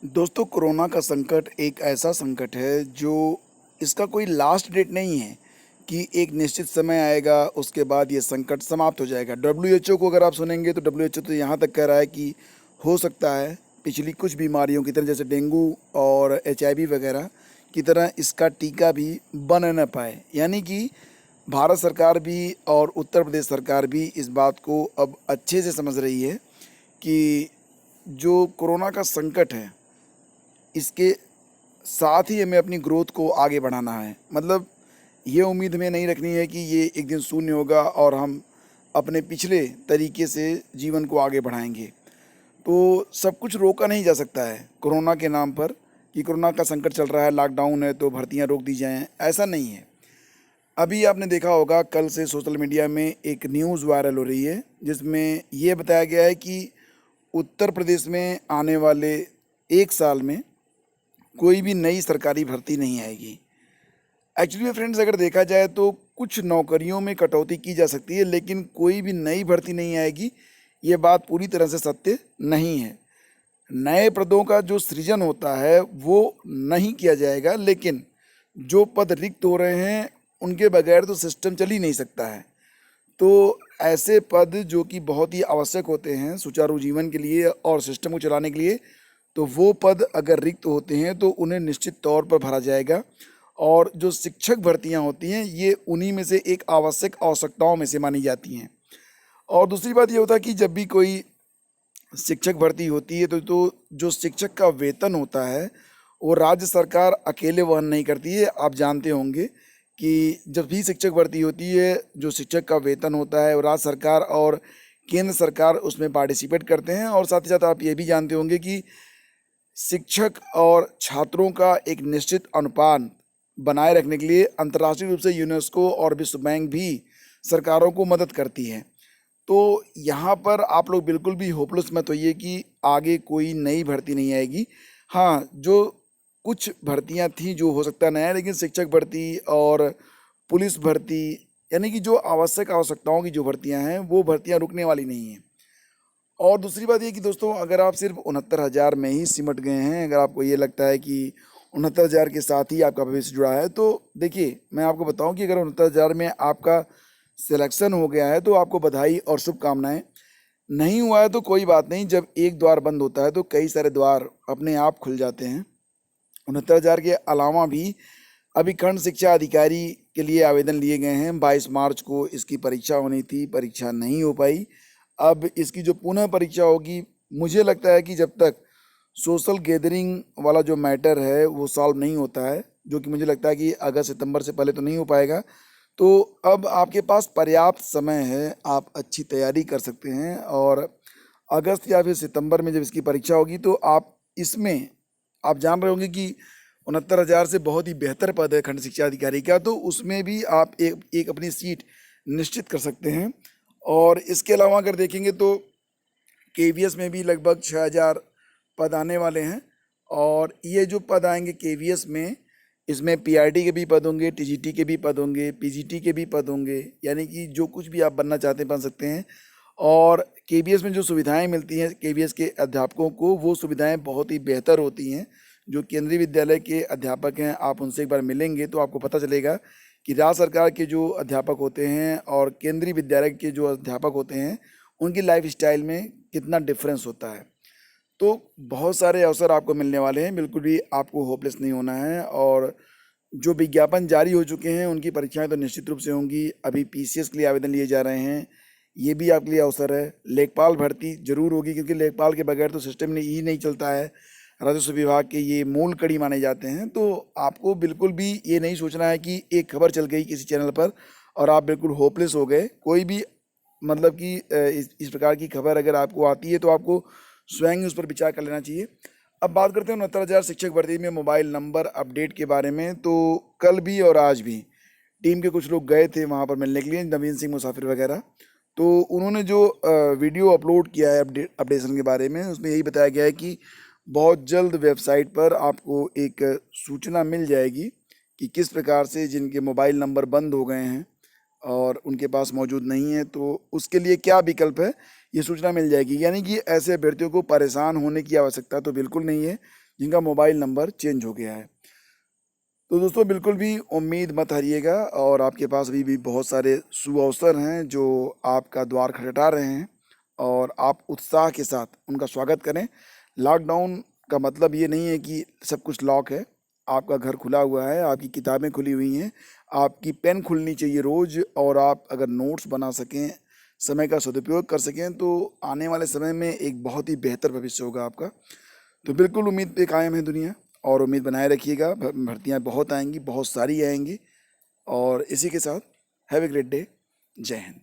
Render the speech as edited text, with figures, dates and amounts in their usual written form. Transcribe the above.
दोस्तों, कोरोना का संकट एक ऐसा संकट है जो इसका कोई लास्ट डेट नहीं है कि एक निश्चित समय आएगा, उसके बाद ये संकट समाप्त हो जाएगा। डब्ल्यूएचओ को अगर आप सुनेंगे तो डब्ल्यूएचओ तो यहाँ तक कह रहा है कि हो सकता है पिछली कुछ बीमारियों की तरह, जैसे डेंगू और एचआईवी वगैरह की तरह, इसका टीका भी बन न पाए। यानी कि भारत सरकार भी और उत्तर प्रदेश सरकार भी इस बात को अब अच्छे से समझ रही है कि जो कोरोना का संकट है, इसके साथ ही हमें अपनी ग्रोथ को आगे बढ़ाना है। मतलब ये उम्मीद हमें नहीं रखनी है कि ये एक दिन शून्य होगा और हम अपने पिछले तरीके से जीवन को आगे बढ़ाएंगे। तो सब कुछ रोका नहीं जा सकता है कोरोना के नाम पर, कि कोरोना का संकट चल रहा है, लॉकडाउन है तो भर्तियां रोक दी जाएं, ऐसा नहीं है। अभी आपने देखा होगा, कल से सोशल मीडिया में एक न्यूज़ वायरल हो रही है जिसमें ये बताया गया है कि उत्तर प्रदेश में आने वाले 1 साल में कोई भी नई सरकारी भर्ती नहीं आएगी। एक्चुअली में फ्रेंड्स, अगर देखा जाए तो कुछ नौकरियों में कटौती की जा सकती है, लेकिन कोई भी नई भर्ती नहीं आएगी। ये बात पूरी तरह से सत्य नहीं है। नए पदों का जो सृजन होता है वो नहीं किया जाएगा, लेकिन जो पद रिक्त हो रहे हैं उनके बगैर तो सिस्टम चल ही नहीं सकता है। तो ऐसे पद जो कि बहुत ही आवश्यक होते हैं सुचारू जीवन के लिए और सिस्टम को चलाने के लिए, तो वो पद अगर रिक्त होते हैं तो उन्हें निश्चित तौर पर भरा जाएगा। और जो शिक्षक भर्तियां होती हैं, ये उन्हीं में से एक आवश्यक आवश्यकताओं में से मानी जाती हैं। और दूसरी बात ये होता है कि जब भी कोई शिक्षक भर्ती होती है तो जो शिक्षक का वेतन होता है वो राज्य सरकार अकेले वहन नहीं करती है। आप जानते होंगे कि जब भी शिक्षक भर्ती होती है, जो शिक्षक का वेतन होता है वो राज्य सरकार और केंद्र सरकार उसमें पार्टिसिपेट करते हैं। और साथ ही साथ आप ये भी जानते होंगे कि शिक्षक और छात्रों का एक निश्चित अनुपात बनाए रखने के लिए अंतर्राष्ट्रीय रूप से यूनेस्को और विश्व बैंक भी सरकारों को मदद करती है। तो यहाँ पर आप लोग बिल्कुल भी होपलेस मत होइए कि आगे कोई नई भर्ती नहीं आएगी। हाँ, जो कुछ भर्तियाँ थी जो हो सकता है नया, लेकिन शिक्षक भर्ती और पुलिस भर्ती, यानी कि जो आवश्यक आवश्यकताओं की जो भर्तियाँ हैं वो भर्तियाँ रुकने वाली नहीं हैं। और दूसरी बात ये कि दोस्तों, अगर आप सिर्फ 69,000 में ही सिमट गए हैं, अगर आपको ये लगता है कि 69,000 के साथ ही आपका भविष्य जुड़ा है, तो देखिए मैं आपको बताऊं कि अगर 69,000 में आपका सिलेक्शन हो गया है तो आपको बधाई और शुभकामनाएं। नहीं हुआ है तो कोई बात नहीं, जब एक द्वार बंद होता है तो कई सारे द्वार अपने आप खुल जाते हैं। 69,000 के अलावा भी अभी खंड शिक्षा अधिकारी के लिए आवेदन लिए गए हैं। 22 मार्च को इसकी परीक्षा होनी थी, परीक्षा नहीं हो पाई। अब इसकी जो पुनः परीक्षा होगी, मुझे लगता है कि जब तक सोशल गैदरिंग वाला जो मैटर है वो सॉल्व नहीं होता है, जो कि मुझे लगता है कि अगस्त सितंबर से पहले तो नहीं हो पाएगा, तो अब आपके पास पर्याप्त समय है, आप अच्छी तैयारी कर सकते हैं। और अगस्त या फिर सितंबर में जब इसकी परीक्षा होगी तो आप इसमें, आप जान रहे होंगे कि 69,000 से बहुत ही बेहतर पद है खंड शिक्षा अधिकारी का, तो उसमें भी आप एक अपनी सीट निश्चित कर सकते हैं। और इसके अलावा अगर देखेंगे तो केवीएस में भी लगभग 6,000 पद आने वाले हैं। और ये जो पद आएंगे केवीएस में, इसमें पीआरटी के भी पद होंगे, टीजीटी के भी पद होंगे, पीजीटी के भी पद होंगे, यानी कि जो कुछ भी आप बनना चाहते हैं बन सकते हैं। और केवीएस में जो सुविधाएं मिलती हैं केवीएस के अध्यापकों को, वो सुविधाएं बहुत ही बेहतर होती हैं। जो केंद्रीय विद्यालय के अध्यापक हैं, आप उनसे एक बार मिलेंगे तो आपको पता चलेगा कि राज्य सरकार के जो अध्यापक होते हैं और केंद्रीय विद्यालय के जो अध्यापक होते हैं, उनकी लाइफ स्टाइल में कितना डिफरेंस होता है। तो बहुत सारे अवसर आपको मिलने वाले हैं, बिल्कुल भी आपको होपलेस नहीं होना है। और जो विज्ञापन जारी हो चुके हैं उनकी परीक्षाएं तो निश्चित रूप से होंगी। अभी पीसीएस के लिए आवेदन लिए जा रहे हैं, ये भी आपके लिए अवसर है। लेखपाल भर्ती जरूर होगी, क्योंकि लेखपाल के बगैर तो सिस्टम में ही नहीं चलता है। राजस्व विभाग के ये मूल कड़ी माने जाते हैं। तो आपको बिल्कुल भी ये नहीं सोचना है कि एक खबर चल गई किसी चैनल पर और आप बिल्कुल होपलेस हो गए। कोई भी मतलब कि इस प्रकार की खबर अगर आपको आती है तो आपको स्वयं उस पर विचार कर लेना चाहिए। अब बात करते हैं 69,000 शिक्षक भर्ती में मोबाइल नंबर अपडेट के बारे में। तो कल भी और आज भी टीम के कुछ लोग गए थे वहाँ पर मिलने के लिए, नवीन सिंह मुसाफिर वगैरह। तो उन्होंने जो वीडियो अपलोड किया है अपडेशन के बारे में, उसमें यही बताया गया है कि बहुत जल्द वेबसाइट पर आपको एक सूचना मिल जाएगी कि किस प्रकार से जिनके मोबाइल नंबर बंद हो गए हैं और उनके पास मौजूद नहीं है तो उसके लिए क्या विकल्प है, ये सूचना मिल जाएगी। यानी कि ऐसे अभ्यर्थियों को परेशान होने की आवश्यकता तो बिल्कुल नहीं है। जिनका मोबाइल नंबर चेंज हो गया है। तो दोस्तों बिल्कुल भी उम्मीद मत हारिएगा, और आपके पास अभी भी बहुत सारे सुअवसर हैं जो आपका द्वार खटखटा रहे हैं, और आप उत्साह के साथ उनका स्वागत करें। लॉकडाउन का मतलब ये नहीं है कि सब कुछ लॉक है। आपका घर खुला हुआ है, आपकी किताबें खुली हुई हैं, आपकी पेन खुलनी चाहिए रोज़, और आप अगर नोट्स बना सकें, समय का सदुपयोग कर सकें, तो आने वाले समय में एक बहुत ही बेहतर भविष्य होगा आपका। तो बिल्कुल उम्मीद पे कायम है दुनिया, और उम्मीद बनाए रखिएगा। भर्तियाँ बहुत आएंगी, बहुत सारी आएंगी। और इसी के साथ हैव ए ग्रेट डे। जय हिंद।